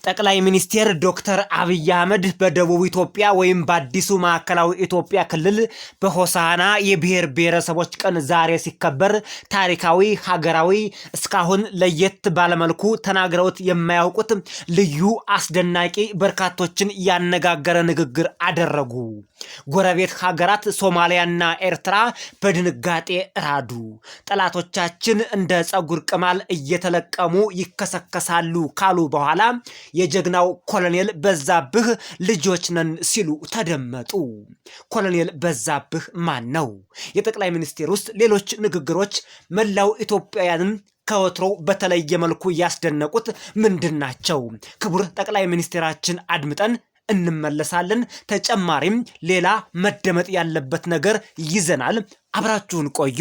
ጠቅላይ ሚኒስትር ዶክተር አብይ አህመድ በደቡብ ኢትዮጵያ ወይም በአዲሱ ማዕከላዊ ኢትዮጵያ ክልል በሆሳና የብሔር ብሔረሰቦች ቀን ዛሬ ሲከበር ታሪካዊ ሀገራዊ እስካሁን ለየት ባለመልኩ ተናግረውት የማያውቁት ልዩ አስደናቂ በርካቶችን ያነጋገረ ንግግር አደረጉ። ጎረቤት ሀገራት ሶማሊያና ኤርትራ በድንጋጤ ራዱ። ጠላቶቻችን እንደ ጸጉር ቅማል እየተለቀሙ ይከሰከሳሉ ካሉ በኋላ የጀግናው ኮሎኔል በዛብህ ልጆች ነን ሲሉ ተደመጡ። ኮሎኔል በዛብህ ማን ነው? የጠቅላይ ሚኒስቴር ውስጥ ሌሎች ንግግሮች መላው ኢትዮጵያውያንን ከወትሮ በተለየ መልኩ ያስደነቁት ምንድናቸው? ክቡር ጠቅላይ ሚኒስቴራችን አድምጠን እንመለሳለን። ተጨማሪም ሌላ መደመጥ ያለበት ነገር ይዘናል። አብራችሁን ቆዩ።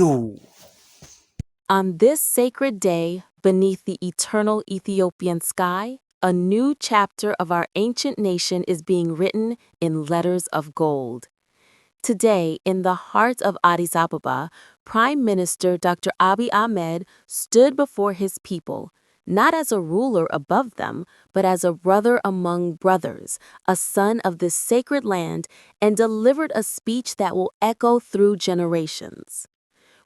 On this sacred day, beneath the eternal Ethiopian sky, a new chapter of our ancient nation is being written in letters of gold. Today, in the heart of Addis Ababa, Prime Minister Dr. Abiy Ahmed stood before his people, not as a ruler above them, but as a brother among brothers, a son of this sacred land, and delivered a speech that will echo through generations.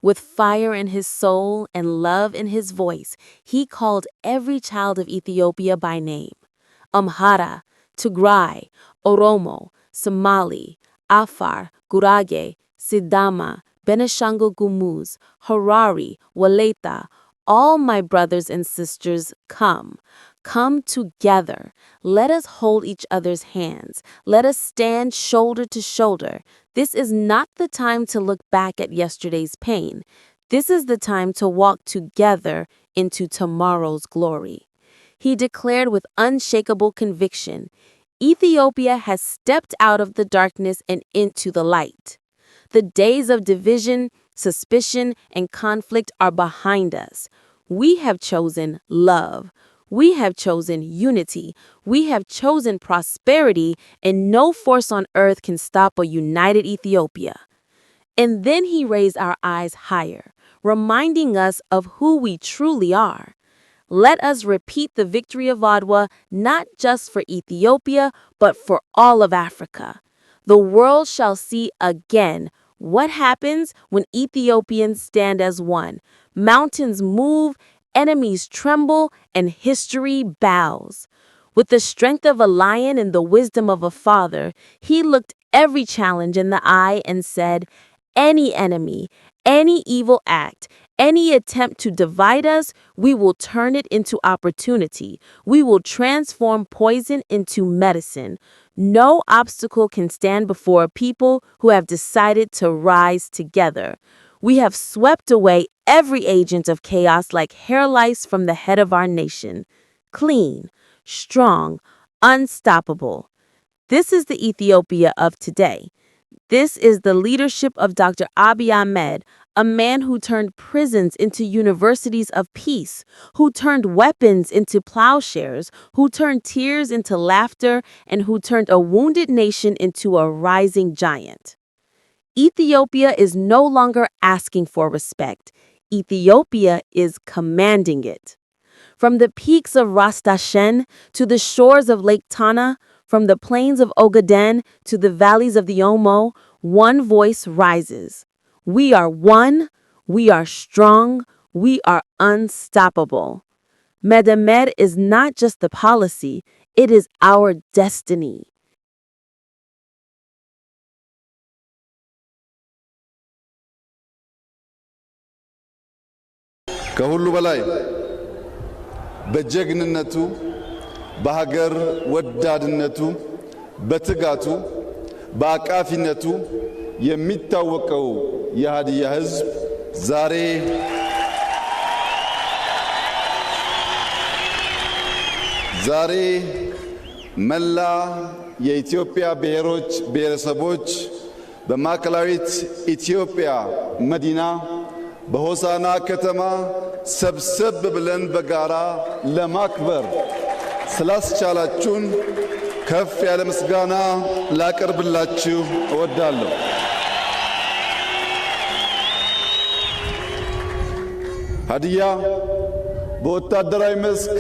With fire in his soul and love in his voice, he called every child of Ethiopia by name: Amhara, Tigray, Oromo, Somali, Afar, Gurage, Sidama, Benishangul Gumuz, Harari, Waleta. All my brothers and sisters, come together. Let us hold each other's hands. Let us stand shoulder to shoulder. This is not the time to look back at yesterday's pain. This is the time to walk together into tomorrow's glory. He declared with unshakable conviction, Ethiopia has stepped out of the darkness and into the light. The days of division, suspicion, and conflict are behind us. We have chosen love. We have chosen unity. We have chosen prosperity, and no force on earth can stop a united Ethiopia. And then he raised our eyes higher, reminding us of who we truly are. Let us repeat the victory of Adwa, not just for Ethiopia, but for all of Africa. The world shall see again what happens when Ethiopians stand as one. Mountains move, enemies tremble, and history bows. With the strength of a lion and the wisdom of a father, he looked every challenge in the eye and said, any enemy, any evil act, any attempt to divide us, we will turn it into opportunity. We will transform poison into medicine. No obstacle can stand before a people who have decided to rise together. We have swept away every agent of chaos like hair lice from the head of our nation. Clean, strong, unstoppable. This is the Ethiopia of today. This is the leadership of Dr. Abiy Ahmed, a man who turned prisons into universities of peace, who turned weapons into plowshares, who turned tears into laughter, and who turned a wounded nation into a rising giant. Ethiopia is no longer asking for respect. Ethiopia is commanding it. From the peaks of Ras Dashen to the shores of Lake Tana, from the plains of Ogaden to the valleys of the Omo, one voice rises. We are one, we are strong, we are unstoppable. Medemer is not just the policy, it is our destiny. ከሁሉ በላይ በጀግንነቱ በሀገር ወዳድነቱ በትጋቱ በአቃፊነቱ የሚታወቀው የሃዲያ ሕዝብ ዛሬ መላ የኢትዮጵያ ብሔሮች ብሔረሰቦች በማዕከላዊት ኢትዮጵያ መዲና በሆሳና ከተማ ሰብሰብ ብለን በጋራ ለማክበር ስላስቻላችሁን ከፍ ያለ ምስጋና ላቀርብላችሁ እወዳለሁ። ሃዲያ በወታደራዊ መስክ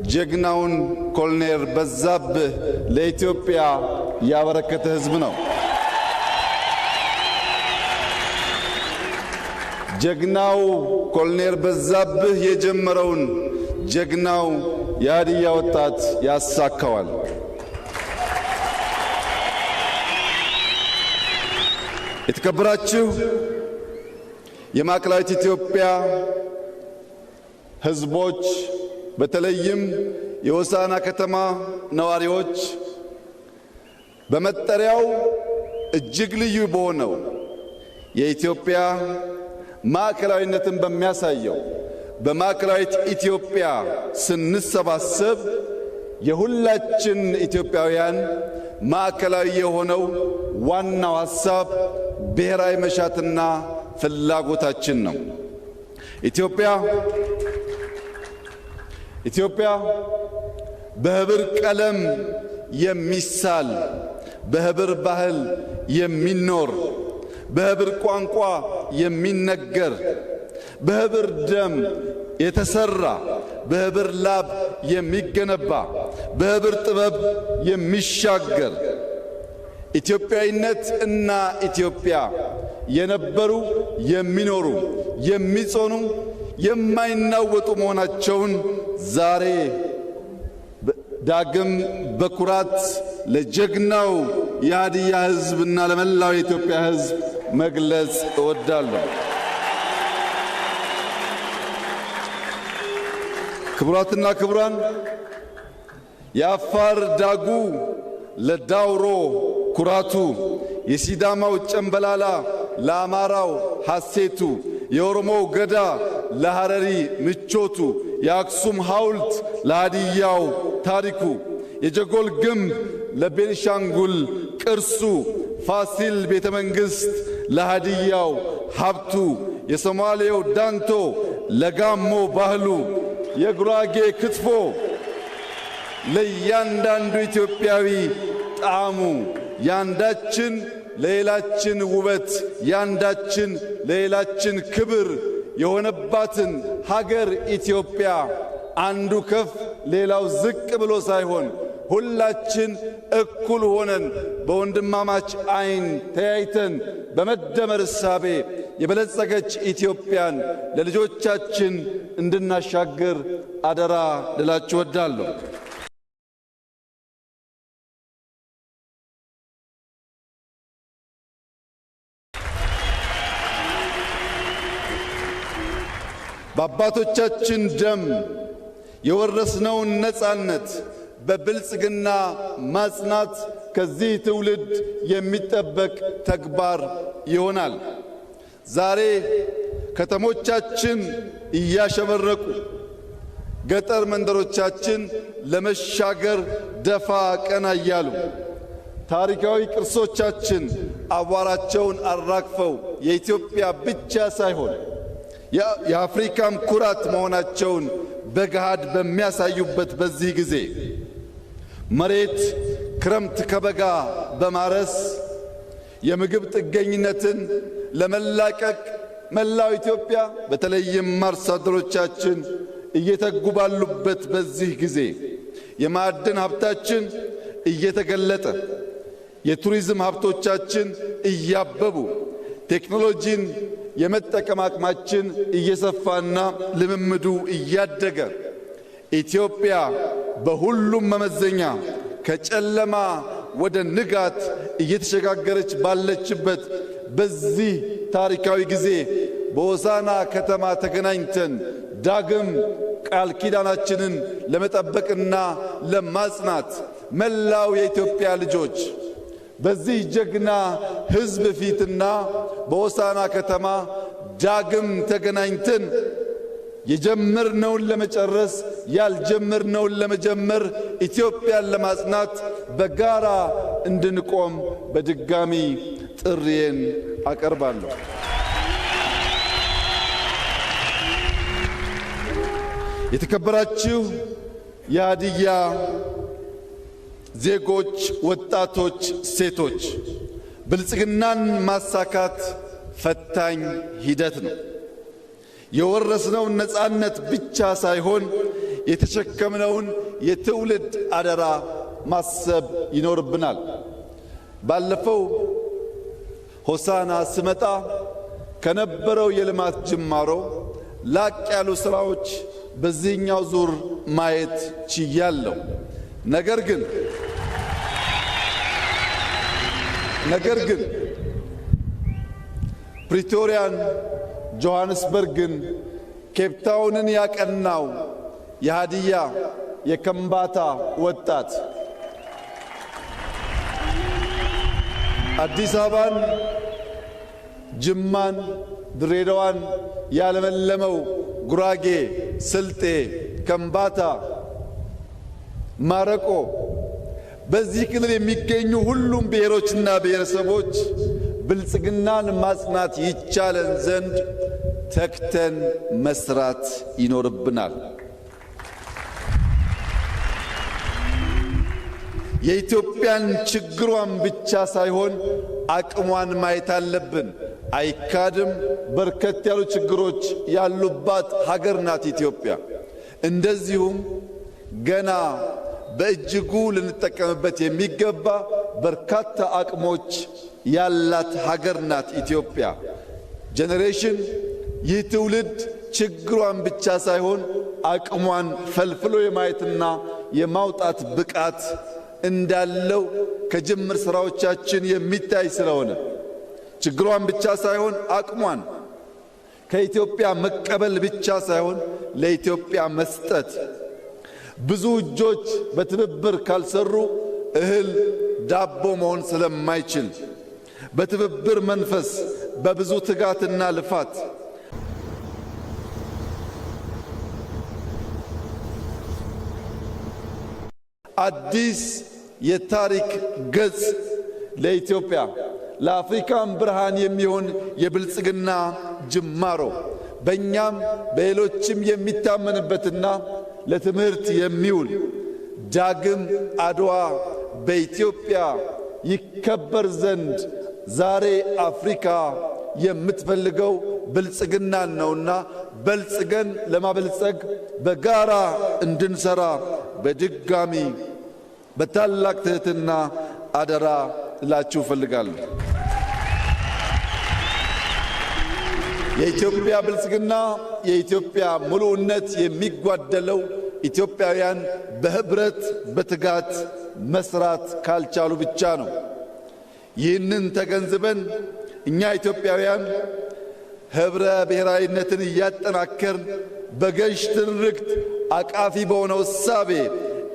ጀግናውን ኮሎኔል በዛብህ ለኢትዮጵያ ያበረከተ ሕዝብ ነው። ጀግናው ኮሎኔል በዛብህ የጀመረውን ጀግናው የሀዲያ ወጣት ያሳካዋል። የተከበራችሁ የማዕከላዊት ኢትዮጵያ ሕዝቦች በተለይም የሆሳዕና ከተማ ነዋሪዎች በመጠሪያው እጅግ ልዩ በሆነው የኢትዮጵያ ማዕከላዊነትን በሚያሳየው በማዕከላዊት ኢትዮጵያ ስንሰባሰብ የሁላችን ኢትዮጵያውያን ማዕከላዊ የሆነው ዋናው ሐሳብ ብሔራዊ መሻትና ፍላጎታችን ነው። ኢትዮጵያ በህብር ቀለም የሚሳል በህብር ባህል የሚኖር በህብር ቋንቋ የሚነገር በህብር ደም የተሰራ በህብር ላብ የሚገነባ በህብር ጥበብ የሚሻገር ኢትዮጵያዊነት እና ኢትዮጵያ የነበሩ የሚኖሩ የሚጾኑ የማይናወጡ መሆናቸውን ዛሬ ዳግም በኩራት ለጀግናው የሀዲያ ሕዝብና ለመላው የኢትዮጵያ ሕዝብ መግለጽ እወዳለሁ። ክቡራትና ክቡራን፣ የአፋር ዳጉ ለዳውሮ ኩራቱ፣ የሲዳማው ጨምበላላ ለአማራው ሐሴቱ፣ የኦሮሞው ገዳ ለሐረሪ ምቾቱ፣ የአክሱም ሐውልት ለሃዲያው ታሪኩ፣ የጀጎል ግንብ ለቤንሻንጉል ቅርሱ፣ ፋሲል ቤተ መንግሥት ለሃዲያው ሀብቱ፣ የሶማሌው ዳንቶ ለጋሞ ባህሉ፣ የጉራጌ ክትፎ ለእያንዳንዱ ኢትዮጵያዊ ጣዕሙ፣ ያንዳችን ለሌላችን ውበት፣ ያንዳችን ለሌላችን ክብር የሆነባትን ሀገር ኢትዮጵያ አንዱ ከፍ ሌላው ዝቅ ብሎ ሳይሆን ሁላችን እኩል ሆነን በወንድማማች ዓይን ተያይተን በመደመር እሳቤ የበለጸገች ኢትዮጵያን ለልጆቻችን እንድናሻግር አደራ ልላችሁ እወዳለሁ። በአባቶቻችን ደም የወረስነውን ነጻነት በብልጽግና ማጽናት ከዚህ ትውልድ የሚጠበቅ ተግባር ይሆናል። ዛሬ ከተሞቻችን እያሸበረቁ ገጠር መንደሮቻችን ለመሻገር ደፋ ቀና እያሉ ታሪካዊ ቅርሶቻችን አቧራቸውን አራግፈው የኢትዮጵያ ብቻ ሳይሆን የአፍሪካም ኩራት መሆናቸውን በገሃድ በሚያሳዩበት በዚህ ጊዜ መሬት ክረምት ከበጋ በማረስ የምግብ ጥገኝነትን ለመላቀቅ መላው ኢትዮጵያ በተለይም አርሶ አደሮቻችን እየተጉ ባሉበት በዚህ ጊዜ የማዕድን ሀብታችን እየተገለጠ የቱሪዝም ሀብቶቻችን እያበቡ ቴክኖሎጂን የመጠቀም አቅማችን እየሰፋና ልምምዱ እያደገ ኢትዮጵያ በሁሉም መመዘኛ ከጨለማ ወደ ንጋት እየተሸጋገረች ባለችበት በዚህ ታሪካዊ ጊዜ በሆሳዕና ከተማ ተገናኝተን ዳግም ቃል ኪዳናችንን ለመጠበቅና ለማጽናት መላው የኢትዮጵያ ልጆች በዚህ ጀግና ሕዝብ ፊትና በሆሳዕና ከተማ ዳግም ተገናኝተን የጀመርነውን ለመጨረስ ያልጀመርነውን ለመጀመር ኢትዮጵያን ለማጽናት በጋራ እንድንቆም በድጋሚ ጥሪዬን አቀርባለሁ። የተከበራችሁ የሀዲያ ዜጎች፣ ወጣቶች፣ ሴቶች፣ ብልጽግናን ማሳካት ፈታኝ ሂደት ነው። የወረስነውን ነጻነት ብቻ ሳይሆን የተሸከምነውን የትውልድ አደራ ማሰብ ይኖርብናል። ባለፈው ሆሳና ስመጣ ከነበረው የልማት ጅማሮ ላቅ ያሉ ስራዎች በዚህኛው ዙር ማየት ችያለሁ። ነገር ግን ፕሪቶሪያን፣ ጆሐንስበርግን፣ ኬፕታውንን ያቀናው የሃዲያ የከምባታ ወጣት አዲስ አበባን፣ ጅማን፣ ድሬዳዋን ያለመለመው ጉራጌ፣ ስልጤ፣ ከምባታ፣ ማረቆ በዚህ ክልል የሚገኙ ሁሉም ብሔሮችና ብሔረሰቦች ብልጽግናን ማጽናት ይቻለን ዘንድ ተክተን መስራት ይኖርብናል። የኢትዮጵያን ችግሯን ብቻ ሳይሆን አቅሟን ማየት አለብን። አይካድም፣ በርከት ያሉ ችግሮች ያሉባት ሀገር ናት ኢትዮጵያ። እንደዚሁም ገና በእጅጉ ልንጠቀምበት የሚገባ በርካታ አቅሞች ያላት ሀገር ናት ኢትዮጵያ። ጄኔሬሽን ይህ ትውልድ ችግሯን ብቻ ሳይሆን አቅሟን ፈልፍሎ የማየትና የማውጣት ብቃት እንዳለው ከጅምር ስራዎቻችን የሚታይ ስለሆነ ችግሯን ብቻ ሳይሆን አቅሟን ከኢትዮጵያ መቀበል ብቻ ሳይሆን ለኢትዮጵያ መስጠት። ብዙ እጆች በትብብር ካልሰሩ እህል ዳቦ መሆን ስለማይችል በትብብር መንፈስ በብዙ ትጋትና ልፋት አዲስ የታሪክ ገጽ ለኢትዮጵያ ለአፍሪካም ብርሃን የሚሆን የብልጽግና ጅማሮ በእኛም በሌሎችም የሚታመንበትና ለትምህርት የሚውል ዳግም አድዋ በኢትዮጵያ ይከበር ዘንድ ዛሬ አፍሪካ የምትፈልገው ብልጽግናን ነውና በልጽገን ለማበልጸግ በጋራ እንድንሰራ በድጋሚ በታላቅ ትህትና አደራ እላችሁ እፈልጋለሁ። የኢትዮጵያ ብልጽግና የኢትዮጵያ ሙሉነት የሚጓደለው ኢትዮጵያውያን በህብረት በትጋት መስራት ካልቻሉ ብቻ ነው። ይህንን ተገንዝበን እኛ ኢትዮጵያውያን ህብረ ብሔራዊነትን እያጠናከርን በገዥ ትርክት አቃፊ በሆነው እሳቤ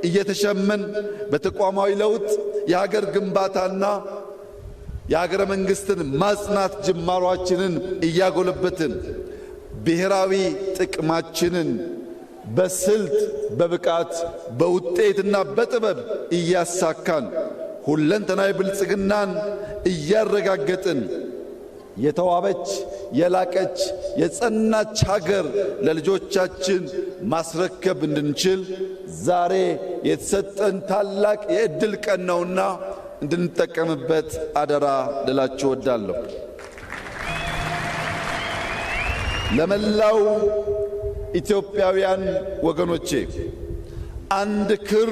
እየተሸመን በተቋማዊ ለውጥ የሀገር ግንባታና የሀገረ መንግስትን ማጽናት ጅማሯችንን እያጎለበትን ብሔራዊ ጥቅማችንን በስልት በብቃት በውጤትና በጥበብ እያሳካን ሁለንተናዊ ብልጽግናን እያረጋገጥን የተዋበች የላቀች የጸናች ሀገር ለልጆቻችን ማስረከብ እንድንችል ዛሬ የተሰጠን ታላቅ የዕድል ቀን ነውና እንድንጠቀምበት አደራ ልላችሁ እወዳለሁ። ለመላው ኢትዮጵያውያን ወገኖቼ አንድ ክር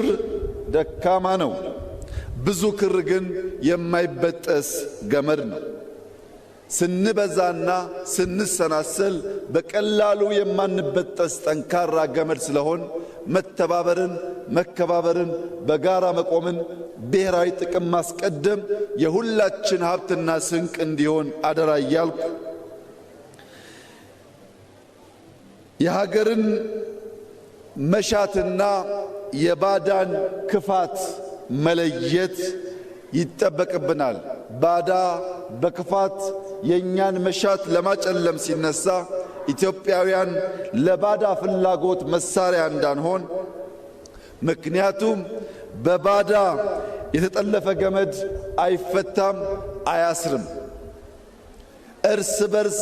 ደካማ ነው፣ ብዙ ክር ግን የማይበጠስ ገመድ ነው። ስንበዛና ስንሰናሰል በቀላሉ የማንበጠስ ጠንካራ ገመድ ስለሆን መተባበርን፣ መከባበርን፣ በጋራ መቆምን፣ ብሔራዊ ጥቅም ማስቀደም የሁላችን ሀብትና ስንቅ እንዲሆን አደራ እያልኩ የሀገርን መሻትና የባዳን ክፋት መለየት ይጠበቅብናል። ባዳ በክፋት የእኛን መሻት ለማጨለም ሲነሳ ኢትዮጵያውያን ለባዳ ፍላጎት መሳሪያ እንዳንሆን፣ ምክንያቱም በባዳ የተጠለፈ ገመድ አይፈታም፣ አያስርም። እርስ በርስ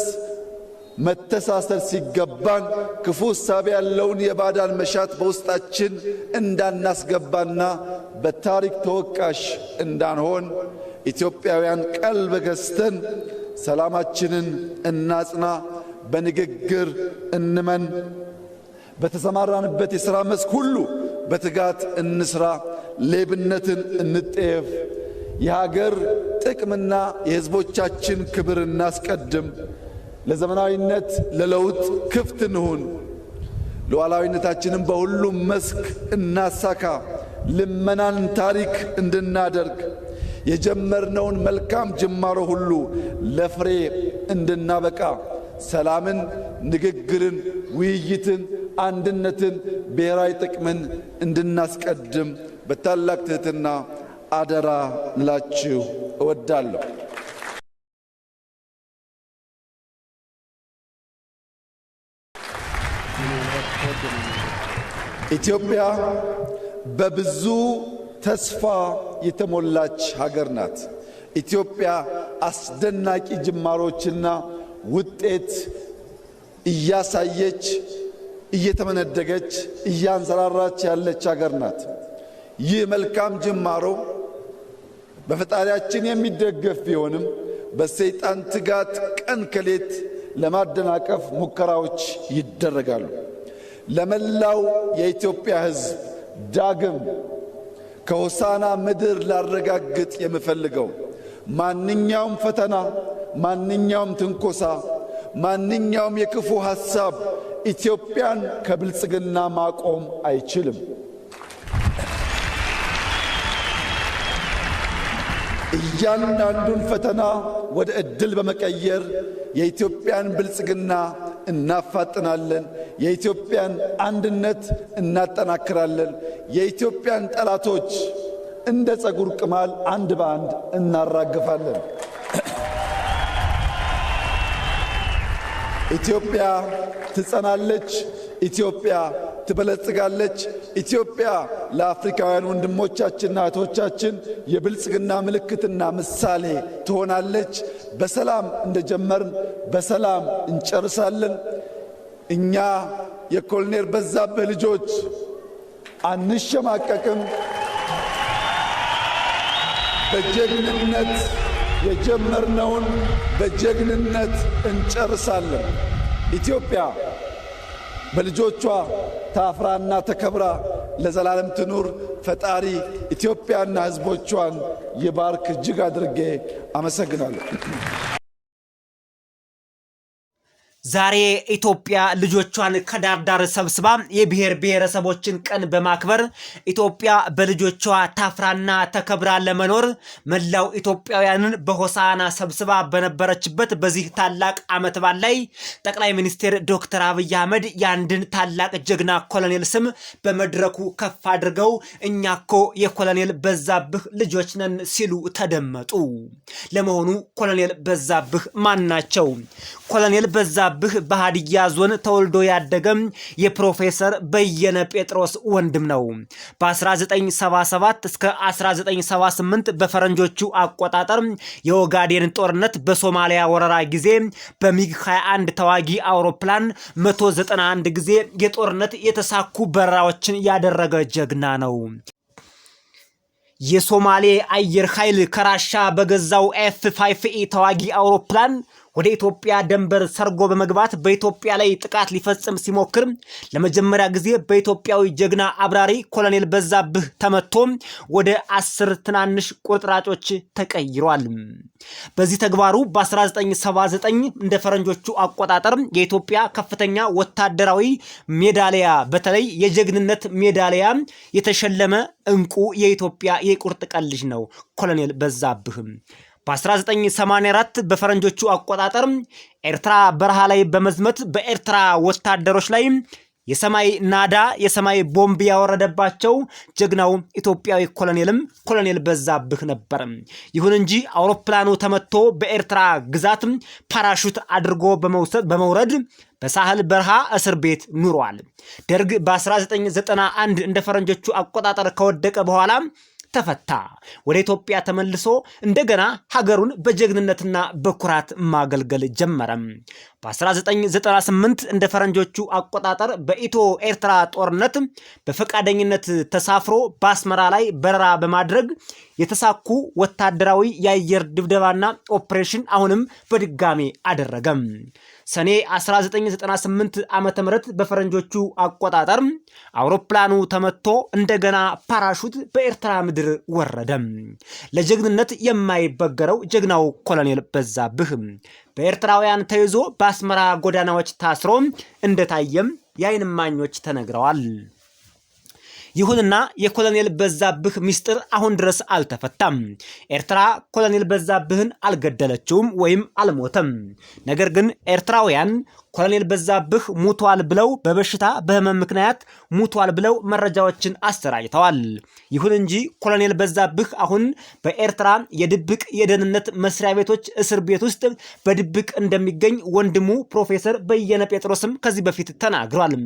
መተሳሰር ሲገባን ክፉ እሳቤ ያለውን የባዳን መሻት በውስጣችን እንዳናስገባና በታሪክ ተወቃሽ እንዳንሆን ኢትዮጵያውያን ቀልብ ገዝተን ሰላማችንን እናጽና፣ በንግግር እንመን፣ በተሰማራንበት የሥራ መስክ ሁሉ በትጋት እንስራ፣ ሌብነትን እንጠየፍ፣ የሀገር ጥቅምና የሕዝቦቻችን ክብር እናስቀድም፣ ለዘመናዊነት ለለውጥ ክፍት እንሁን፣ ሉዓላዊነታችንን በሁሉም መስክ እናሳካ፣ ልመናን ታሪክ እንድናደርግ የጀመርነውን መልካም ጅማሮ ሁሉ ለፍሬ እንድናበቃ ሰላምን፣ ንግግርን፣ ውይይትን፣ አንድነትን፣ ብሔራዊ ጥቅምን እንድናስቀድም በታላቅ ትሕትና አደራ ላችሁ እወዳለሁ። ኢትዮጵያ በብዙ ተስፋ የተሞላች ሀገር ናት። ኢትዮጵያ አስደናቂ ጅማሮችና ውጤት እያሳየች እየተመነደገች እያንሰራራች ያለች ሀገር ናት። ይህ መልካም ጅማሮ በፈጣሪያችን የሚደገፍ ቢሆንም በሰይጣን ትጋት ቀን ከሌት ለማደናቀፍ ሙከራዎች ይደረጋሉ። ለመላው የኢትዮጵያ ሕዝብ ዳግም ከሆሳና ምድር ላረጋግጥ የምፈልገው ማንኛውም ፈተና፣ ማንኛውም ትንኮሳ፣ ማንኛውም የክፉ ሐሳብ ኢትዮጵያን ከብልጽግና ማቆም አይችልም። እያንዳንዱን ፈተና ወደ ዕድል በመቀየር የኢትዮጵያን ብልጽግና እናፋጥናለን። የኢትዮጵያን አንድነት እናጠናክራለን። የኢትዮጵያን ጠላቶች እንደ ፀጉር ቅማል አንድ በአንድ እናራግፋለን። ኢትዮጵያ ትጸናለች። ኢትዮጵያ ትበለጽጋለች። ኢትዮጵያ ለአፍሪካውያን ወንድሞቻችንና እህቶቻችን የብልጽግና ምልክትና ምሳሌ ትሆናለች። በሰላም እንደጀመርን በሰላም እንጨርሳለን። እኛ የኮሎኔል በዛብህ ልጆች አንሸማቀቅም። በጀግንነት የጀመርነውን በጀግንነት እንጨርሳለን። ኢትዮጵያ በልጆቿ ታፍራና ተከብራ ለዘላለም ትኑር። ፈጣሪ ኢትዮጵያና ሕዝቦቿን ይባርክ። እጅግ አድርጌ አመሰግናለሁ። ዛሬ ኢትዮጵያ ልጆቿን ከዳር ዳር ሰብስባ የብሔር ብሔረሰቦችን ቀን በማክበር ኢትዮጵያ በልጆቿ ታፍራና ተከብራ ለመኖር መላው ኢትዮጵያውያንን በሆሳና ሰብስባ በነበረችበት በዚህ ታላቅ ዓመት በዓል ላይ ጠቅላይ ሚኒስትር ዶክተር አብይ አህመድ የአንድን ታላቅ ጀግና ኮሎኔል ስም በመድረኩ ከፍ አድርገው እኛኮ የኮሎኔል በዛብህ ልጆች ነን ሲሉ ተደመጡ። ለመሆኑ ኮሎኔል በዛብህ ማን ናቸው? ኮሎኔል በዛብህ በሃዲያ ዞን ተወልዶ ያደገም የፕሮፌሰር በየነ ጴጥሮስ ወንድም ነው። በ1977 እስከ 1978 በፈረንጆቹ አቆጣጠር የኦጋዴን ጦርነት በሶማሊያ ወረራ ጊዜ በሚግ 21 ተዋጊ አውሮፕላን 191 ጊዜ የጦርነት የተሳኩ በረራዎችን ያደረገ ጀግና ነው። የሶማሌ አየር ኃይል ከራሻ በገዛው F5E ተዋጊ አውሮፕላን ወደ ኢትዮጵያ ድንበር ሰርጎ በመግባት በኢትዮጵያ ላይ ጥቃት ሊፈጽም ሲሞክር ለመጀመሪያ ጊዜ በኢትዮጵያዊ ጀግና አብራሪ ኮሎኔል በዛብህ ተመቶ ወደ 10 ትናንሽ ቁርጥራጮች ተቀይሯል። በዚህ ተግባሩ በ1979 እንደ ፈረንጆቹ አቆጣጠር የኢትዮጵያ ከፍተኛ ወታደራዊ ሜዳሊያ በተለይ የጀግንነት ሜዳሊያ የተሸለመ እንቁ የኢትዮጵያ የቁርጥ ቀን ልጅ ነው ኮሎኔል በዛብህ። በ1984 በፈረንጆቹ አቆጣጠር ኤርትራ በረሃ ላይ በመዝመት በኤርትራ ወታደሮች ላይ የሰማይ ናዳ የሰማይ ቦምብ ያወረደባቸው ጀግናው ኢትዮጵያዊ ኮሎኔል በዛብህ ነበር። ይሁን እንጂ አውሮፕላኑ ተመቶ በኤርትራ ግዛት ፓራሹት አድርጎ በመውረድ በሳህል በረሃ እስር ቤት ኑሯል። ደርግ በ1991 እንደ ፈረንጆቹ አቆጣጠር ከወደቀ በኋላ ተፈታ። ወደ ኢትዮጵያ ተመልሶ እንደገና ሀገሩን በጀግንነትና በኩራት ማገልገል ጀመረ። በ1998 እንደ ፈረንጆቹ አቆጣጠር በኢትዮ ኤርትራ ጦርነት በፈቃደኝነት ተሳፍሮ በአስመራ ላይ በረራ በማድረግ የተሳኩ ወታደራዊ የአየር ድብደባና ኦፕሬሽን አሁንም በድጋሜ አደረገ። ሰኔ 1998 ዓመተ ምህረት በፈረንጆቹ አቆጣጠር አውሮፕላኑ ተመቶ እንደገና ፓራሹት በኤርትራ ምድር ወረደ። ለጀግንነት የማይበገረው ጀግናው ኮሎኔል በዛብህ በኤርትራውያን ተይዞ በአስመራ ጎዳናዎች ታስሮ እንደታየም የዓይን እማኞች ተነግረዋል። ይሁንና የኮሎኔል በዛብህ ሚስጥር አሁን ድረስ አልተፈታም። ኤርትራ ኮሎኔል በዛብህን አልገደለችውም ወይም አልሞተም። ነገር ግን ኤርትራውያን ኮሎኔል በዛብህ ሙቷል ብለው በበሽታ በህመም ምክንያት ሙቷል ብለው መረጃዎችን አሰራጭተዋል። ይሁን እንጂ ኮሎኔል በዛብህ አሁን በኤርትራ የድብቅ የደህንነት መስሪያ ቤቶች እስር ቤት ውስጥ በድብቅ እንደሚገኝ ወንድሙ ፕሮፌሰር በየነ ጴጥሮስም ከዚህ በፊት ተናግሯል።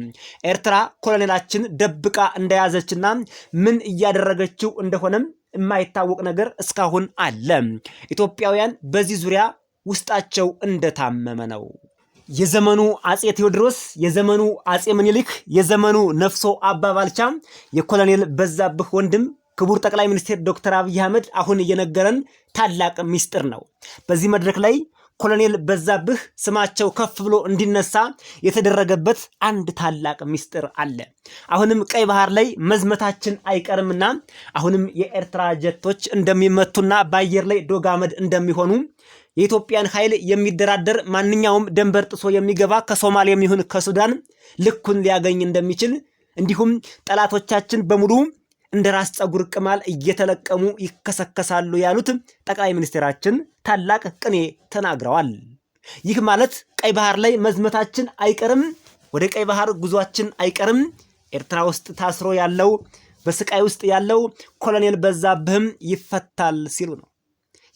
ኤርትራ ኮሎኔላችን ደብቃ እንደያዘችና ምን እያደረገችው እንደሆነም የማይታወቅ ነገር እስካሁን አለ። ኢትዮጵያውያን በዚህ ዙሪያ ውስጣቸው እንደታመመ ነው። የዘመኑ አጼ ቴዎድሮስ፣ የዘመኑ አጼ ምኒልክ፣ የዘመኑ ነፍሶ አባ ባልቻ የኮሎኔል በዛብህ ወንድም ክቡር ጠቅላይ ሚኒስትር ዶክተር አብይ አህመድ አሁን እየነገረን ታላቅ ሚስጥር ነው። በዚህ መድረክ ላይ ኮሎኔል በዛብህ ስማቸው ከፍ ብሎ እንዲነሳ የተደረገበት አንድ ታላቅ ሚስጥር አለ። አሁንም ቀይ ባህር ላይ መዝመታችን አይቀርምና አሁንም የኤርትራ ጀቶች እንደሚመቱና በአየር ላይ ዶጋመድ እንደሚሆኑ የኢትዮጵያን ኃይል የሚደራደር ማንኛውም ደንበር ጥሶ የሚገባ ከሶማሊያም ይሁን ከሱዳን ልኩን ሊያገኝ እንደሚችል እንዲሁም ጠላቶቻችን በሙሉ እንደ ራስ ፀጉር ቅማል እየተለቀሙ ይከሰከሳሉ ያሉት ጠቅላይ ሚኒስትራችን ታላቅ ቅኔ ተናግረዋል። ይህ ማለት ቀይ ባህር ላይ መዝመታችን አይቀርም፣ ወደ ቀይ ባህር ጉዟችን አይቀርም፣ ኤርትራ ውስጥ ታስሮ ያለው በስቃይ ውስጥ ያለው ኮሎኔል በዛብህም ይፈታል ሲሉ ነው።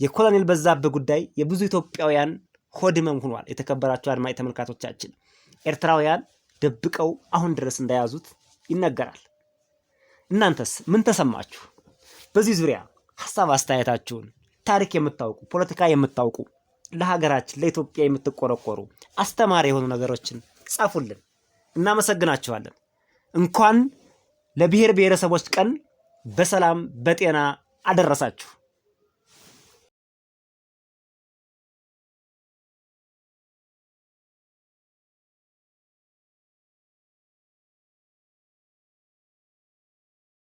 የኮሎኔል በዛብህ ጉዳይ የብዙ ኢትዮጵያውያን ሆድ ህመም ሆኗል። የተከበራችሁ አድማጭ ተመልካቾቻችን ኤርትራውያን ደብቀው አሁን ድረስ እንደያዙት ይነገራል። እናንተስ ምን ተሰማችሁ? በዚህ ዙሪያ ሐሳብ አስተያየታችሁን፣ ታሪክ የምታውቁ ፖለቲካ የምታውቁ ለሀገራችን ለኢትዮጵያ የምትቆረቆሩ አስተማሪ የሆኑ ነገሮችን ጻፉልን። እናመሰግናችኋለን። እንኳን ለብሔር ብሔረሰቦች ቀን በሰላም በጤና አደረሳችሁ።